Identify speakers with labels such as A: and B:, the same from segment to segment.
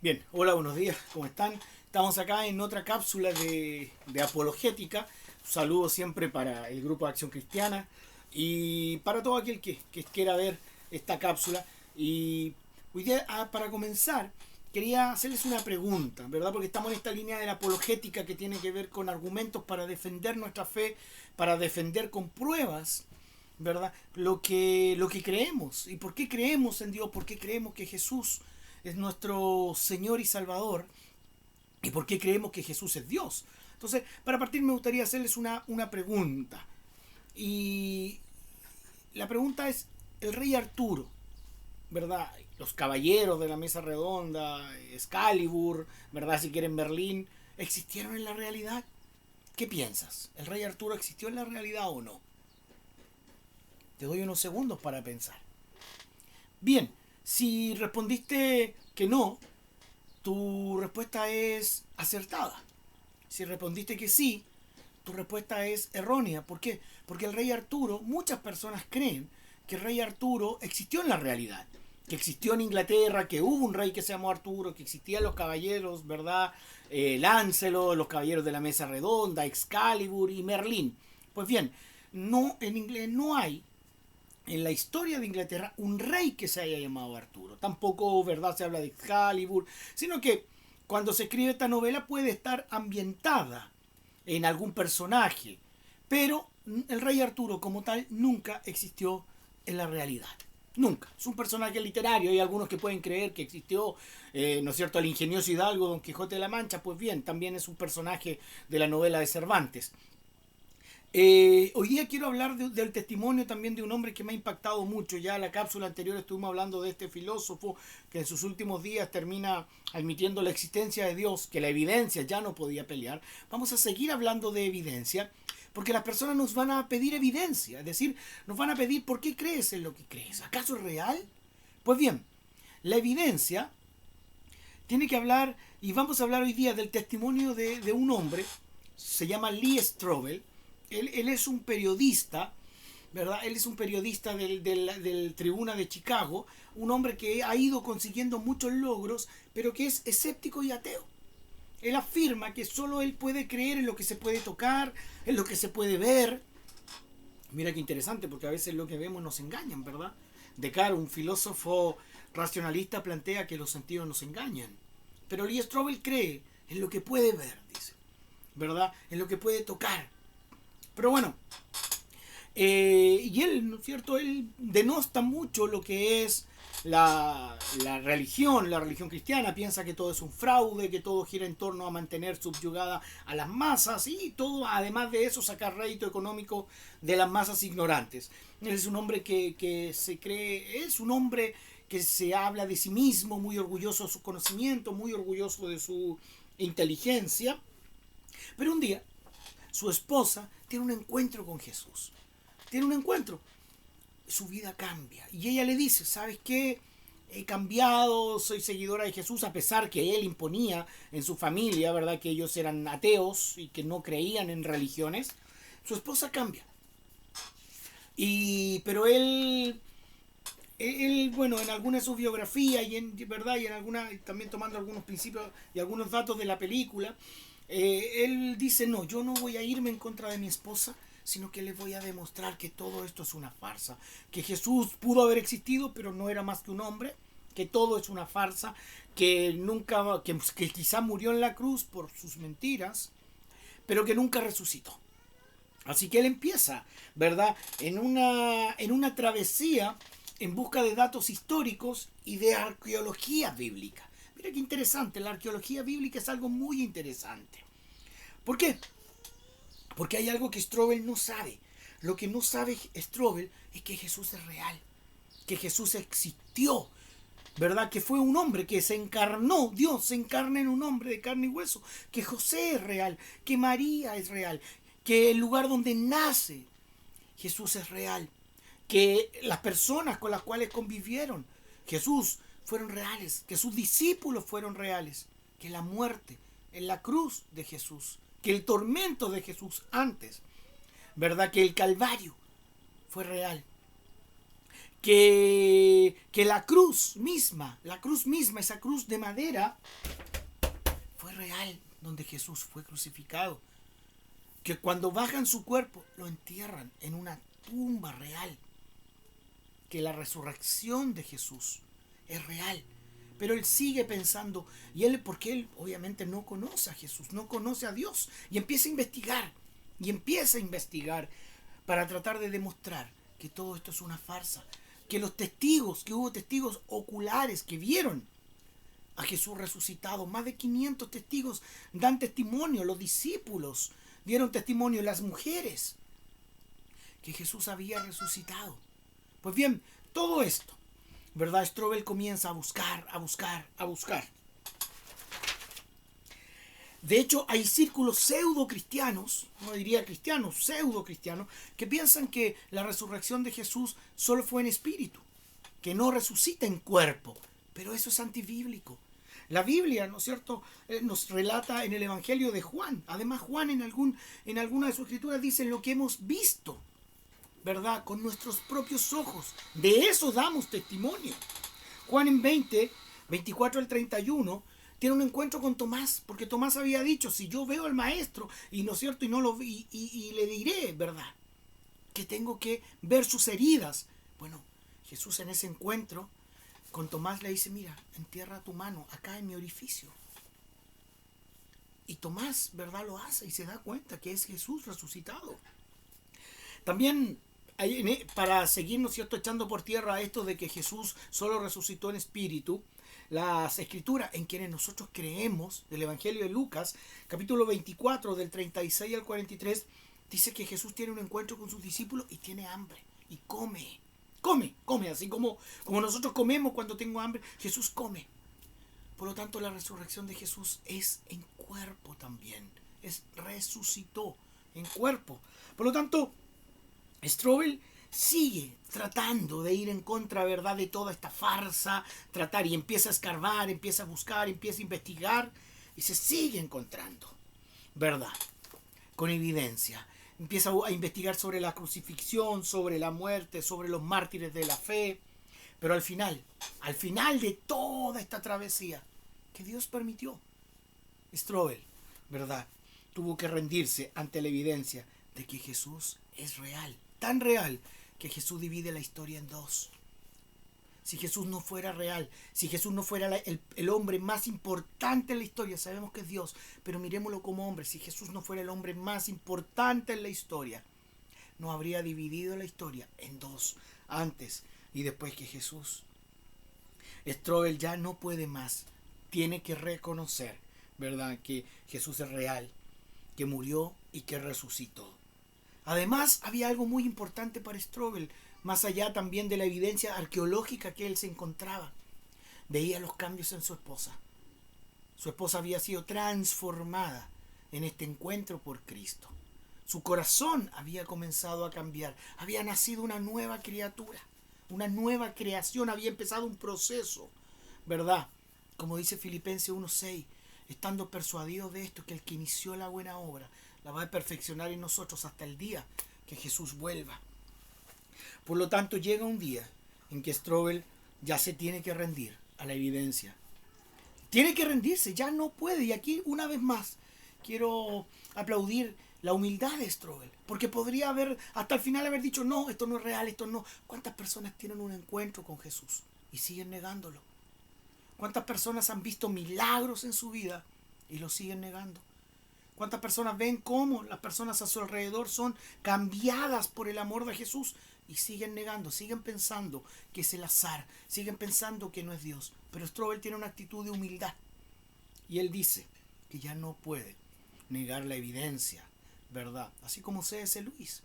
A: Bien, hola, buenos días, ¿cómo están? Estamos acá en otra cápsula de apologética. Saludo siempre para el Grupo de Acción Cristiana y para todo aquel que quiera ver esta cápsula. Y hoy día, para comenzar, quería hacerles una pregunta, ¿verdad? Porque estamos en esta línea de la apologética que tiene que ver con argumentos para defender nuestra fe, para defender con pruebas, ¿verdad? Lo que creemos y por qué creemos en Dios, por qué creemos que Jesús es nuestro Señor y Salvador y por qué creemos que Jesús es Dios. Entonces, para partir me gustaría hacerles una pregunta. Y la pregunta es, el rey Arturo, ¿verdad? Los caballeros de la mesa redonda, Excalibur, ¿verdad? Si quieren Berlín, ¿existieron en la realidad? ¿Qué piensas? ¿El rey Arturo existió en la realidad o no? Te doy unos segundos para pensar. Bien, si respondiste que no, tu respuesta es acertada. Si respondiste que sí, tu respuesta es errónea. ¿Por qué? Porque el rey Arturo, muchas personas creen que el rey Arturo existió en la realidad. Que existió en Inglaterra, que hubo un rey que se llamó Arturo, que existían los caballeros, ¿verdad? Lancelot, los caballeros de la mesa redonda, Excalibur y Merlín. Pues bien, no, en inglés no hay en la historia de Inglaterra un rey que se haya llamado Arturo. Tampoco, ¿verdad?, se habla de Excalibur, sino que cuando se escribe esta novela puede estar ambientada en algún personaje, pero el rey Arturo como tal nunca existió en la realidad. Nunca. Es un personaje literario. Hay algunos que pueden creer que existió, ¿no es cierto?, el ingenioso hidalgo Don Quijote de la Mancha. Pues bien, también es un personaje de la novela de Cervantes. Hoy día quiero hablar del testimonio también de un hombre que me ha impactado mucho. Ya en la cápsula anterior estuvimos hablando de este filósofo que en sus últimos días termina admitiendo la existencia de Dios, que la evidencia ya no podía pelear. Vamos a seguir hablando de evidencia, porque las personas nos van a pedir evidencia, es decir, nos van a pedir por qué crees en lo que crees. ¿Acaso es real? Pues bien, la evidencia tiene que hablar, y vamos a hablar hoy día del testimonio de un hombre, se llama Lee Strobel. Él es un periodista, ¿verdad? Él es un periodista del Tribuna de Chicago, un hombre que ha ido consiguiendo muchos logros, pero que es escéptico y ateo. Él afirma que solo él puede creer en lo que se puede tocar, en lo que se puede ver. Mira qué interesante, porque a veces lo que vemos nos engañan, ¿verdad? Descartes, un filósofo racionalista, plantea que los sentidos nos engañan. Pero Lee Strobel cree en lo que puede ver, dice, ¿verdad? En lo que puede tocar. Pero bueno, y él, ¿no es cierto? Él denosta mucho lo que es la religión cristiana, piensa que todo es un fraude, que todo gira en torno a mantener subyugada a las masas y todo, además de eso, sacar rédito económico de las masas ignorantes. Él es un hombre que se cree, es un hombre que se habla de sí mismo, muy orgulloso de su conocimiento, muy orgulloso de su inteligencia, pero un día su esposa tiene un encuentro con Jesús. Tiene un encuentro. Su vida cambia. Y ella le dice, ¿sabes qué? He cambiado, soy seguidora de Jesús, a pesar que él imponía en su familia, ¿verdad?, que ellos eran ateos y que no creían en religiones. Su esposa cambia. Pero bueno, en alguna de sus biografías y en verdad y en alguna, también tomando algunos principios y algunos datos de la película, él dice, no, yo no voy a irme en contra de mi esposa, sino que le voy a demostrar que todo esto es una farsa, que Jesús pudo haber existido, pero no era más que un hombre, que todo es una farsa, que nunca, que quizá murió en la cruz por sus mentiras, pero que nunca resucitó. Así que él empieza, ¿verdad?, en una travesía en busca de datos históricos y de arqueología bíblica. Mira qué interesante, la arqueología bíblica es algo muy interesante. ¿Por qué? Porque hay algo que Strobel no sabe. Lo que no sabe Strobel es que Jesús es real, que Jesús existió, ¿verdad? Que fue un hombre que se encarnó, Dios se encarna en un hombre de carne y hueso, que José es real, que María es real, que el lugar donde nace Jesús es real, que las personas con las cuales convivieron Jesús fueron reales, que sus discípulos fueron reales, que la muerte en la cruz de Jesús, que el tormento de Jesús antes, ¿verdad?, que el Calvario fue real, que la cruz misma, esa cruz de madera, fue real, donde Jesús fue crucificado. Que cuando bajan su cuerpo, lo entierran en una tumba real. Que la resurrección de Jesús es real. Pero él sigue pensando, porque él obviamente no conoce a Jesús, no conoce a Dios, y empieza a investigar para tratar de demostrar que todo esto es una farsa, que hubo testigos oculares que vieron a Jesús resucitado, más de 500 testigos dan testimonio, los discípulos dieron testimonio, las mujeres, que Jesús había resucitado. Pues bien, todo esto, ¿verdad? Strobel comienza a buscar. De hecho, hay círculos pseudo-cristianos, no diría cristianos, pseudo-cristianos, que piensan que la resurrección de Jesús solo fue en espíritu, que no resucita en cuerpo. Pero eso es antibíblico. La Biblia, ¿no es cierto?, nos relata en el Evangelio de Juan. Además, Juan en alguna de sus escrituras dice lo que hemos visto, ¿verdad?, con nuestros propios ojos. De eso damos testimonio. Juan en 24 al 31, tiene un encuentro con Tomás, porque Tomás había dicho, si yo veo al Maestro, y no es cierto, y no lo vi, y le diré, ¿verdad?, que tengo que ver sus heridas. Bueno, Jesús en ese encuentro con Tomás le dice, mira, entierra tu mano acá en mi orificio. Y Tomás, ¿verdad?, lo hace y se da cuenta que es Jesús resucitado. También, para seguir, ¿no es cierto?, echando por tierra esto de que Jesús solo resucitó en espíritu, las escrituras en quienes nosotros creemos, del Evangelio de Lucas, capítulo 24, del 36 al 43, dice que Jesús tiene un encuentro con sus discípulos y tiene hambre y come, así como nosotros comemos cuando tengo hambre, Jesús come. Por lo tanto, la resurrección de Jesús es en cuerpo también, resucitó en cuerpo. Por lo tanto, Strobel sigue tratando de ir en contra, ¿verdad?, de toda esta farsa, y empieza a escarbar, empieza a buscar, empieza a investigar, y se sigue encontrando, ¿verdad?, con evidencia. Empieza a investigar sobre la crucifixión, sobre la muerte, sobre los mártires de la fe. Pero al final de toda esta travesía que Dios permitió, Strobel, ¿verdad?, tuvo que rendirse ante la evidencia de que Jesús es real. Tan real que Jesús divide la historia en dos. Si Jesús no fuera real, si Jesús no fuera el hombre más importante en la historia, sabemos que es Dios, pero miremoslo como hombre, si Jesús no fuera el hombre más importante en la historia, no habría dividido la historia en dos, antes y después que Jesús. Strobel ya no puede más, tiene que reconocer, ¿verdad?, que Jesús es real, que murió y que resucitó. Además, había algo muy importante para Strobel, más allá también de la evidencia arqueológica que él se encontraba. Veía los cambios en su esposa. Su esposa había sido transformada en este encuentro por Cristo. Su corazón había comenzado a cambiar. Había nacido una nueva criatura, una nueva creación. Había empezado un proceso, ¿verdad? Como dice Filipenses 1:6, estando persuadidos de esto, que el que inició la buena obra la va a perfeccionar en nosotros hasta el día que Jesús vuelva. Por lo tanto, llega un día en que Strobel ya se tiene que rendir a la evidencia. Tiene que rendirse, ya no puede. Y aquí, una vez más, quiero aplaudir la humildad de Strobel, porque podría haber, hasta el final, haber dicho, no, esto no es real, esto no. ¿Cuántas personas tienen un encuentro con Jesús y siguen negándolo? ¿Cuántas personas han visto milagros en su vida y lo siguen negando? ¿Cuántas personas ven cómo las personas a su alrededor son cambiadas por el amor de Jesús y siguen negando, siguen pensando que es el azar, siguen pensando que no es Dios? Pero Strobel tiene una actitud de humildad y él dice que ya no puede negar la evidencia, ¿verdad? Así como C.S. Lewis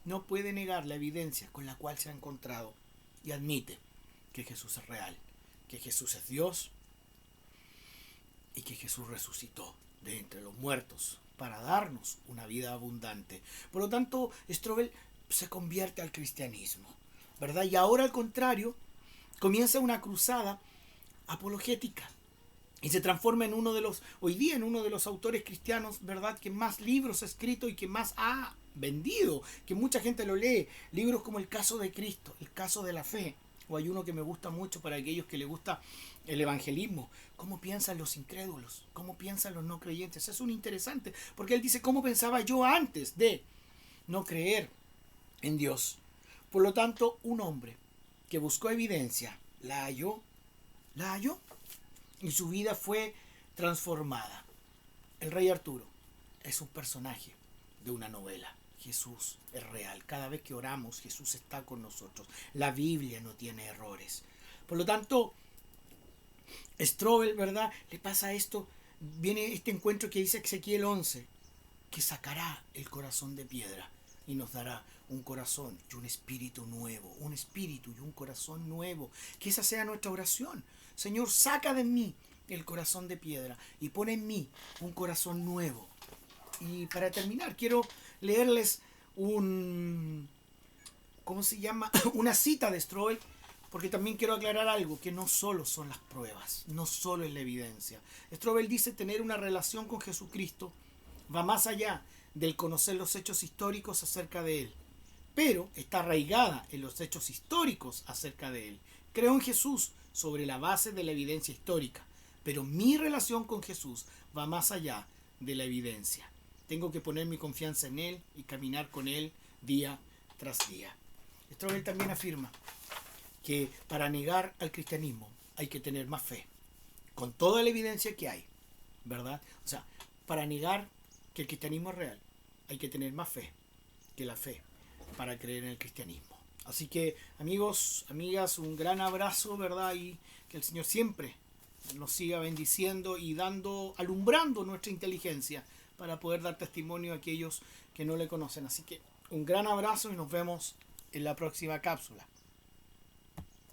A: no puede negar la evidencia con la cual se ha encontrado y admite que Jesús es real, que Jesús es Dios y que Jesús resucitó de entre los muertos para darnos una vida abundante. Por lo tanto, Strobel se convierte al cristianismo, ¿verdad? Y ahora, al contrario, comienza una cruzada apologética y se transforma hoy día en uno de los autores cristianos, ¿verdad?, que más libros ha escrito y que más ha vendido, que mucha gente lo lee. Libros como El caso de Cristo, El caso de la fe. O hay uno que me gusta mucho para aquellos que les gusta el evangelismo. ¿Cómo piensan los incrédulos? ¿Cómo piensan los no creyentes? Es un interesante, porque él dice cómo pensaba yo antes de no creer en Dios. Por lo tanto, un hombre que buscó evidencia, la halló, y su vida fue transformada. El rey Arturo es un personaje de una novela. Jesús es real. Cada vez que oramos, Jesús está con nosotros. La Biblia no tiene errores. Por lo tanto, Strobel, ¿verdad? Le pasa esto. Viene este encuentro que dice Ezequiel 11, que sacará el corazón de piedra y nos dará un corazón y un espíritu nuevo. Un espíritu y un corazón nuevo. Que esa sea nuestra oración. Señor, saca de mí el corazón de piedra y pone en mí un corazón nuevo. Y para terminar, quiero leerles ¿cómo se llama? Una cita de Strobel, porque también quiero aclarar algo, que no solo son las pruebas, no solo es la evidencia. Strobel dice tener una relación con Jesucristo va más allá del conocer los hechos históricos acerca de Él, pero está arraigada en los hechos históricos acerca de Él. Creo en Jesús sobre la base de la evidencia histórica, pero mi relación con Jesús va más allá de la evidencia. Tengo que poner mi confianza en Él y caminar con Él día tras día. Strobel también afirma que para negar al cristianismo hay que tener más fe, con toda la evidencia que hay, ¿verdad? O sea, para negar que el cristianismo es real hay que tener más fe que la fe para creer en el cristianismo. Así que, amigos, amigas, un gran abrazo, ¿verdad? Y que el Señor siempre nos siga bendiciendo y alumbrando nuestra inteligencia para poder dar testimonio a aquellos que no le conocen. Así que un gran abrazo y nos vemos en la próxima cápsula.